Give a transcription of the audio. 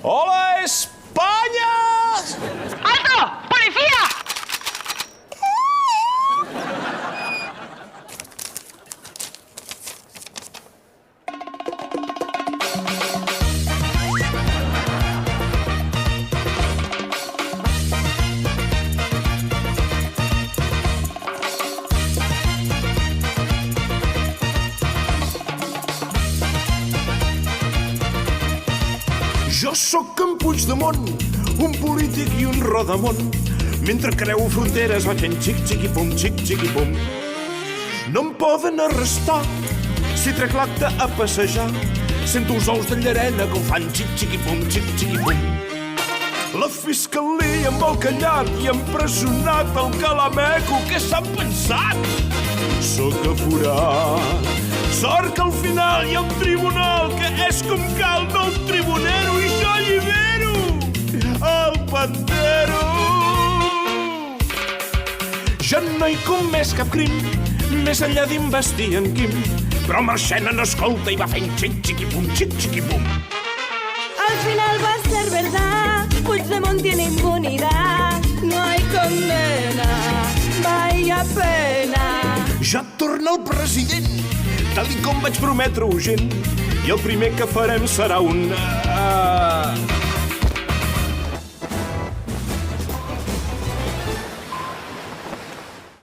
¡Hola, España! ¡Alto! ¡Policía! Jo sóc en Puigdemont, un polític i un rodamont. Mentre creu fronteres vaig fent xic-xiqui-pum, xic-xiqui-pum. No em poden arrestar si trec l'acte a passejar. Sento els ous de llarena que ho fan xic-xiqui-pum, xic-xiqui-pum. La fiscalia em vol callat i empresonat el calameco. Què s'han pensat? Sóc aforat. Sort que al final hi ha un tribunal que és com cal del tribunero i jo allibero el pantero. Jo no he comès cap crim, més enllà d'investir en Quim. Però Marchena no escolta i va fent xic-xiqui-pum, xic-xiqui-pum. Al final va a ser verdad, Puigdemont tiene impunidad. No hay condena, vaya pena. Ja torna el president, tal com vaig prometre-ho, gent. I el primer que farem serà un...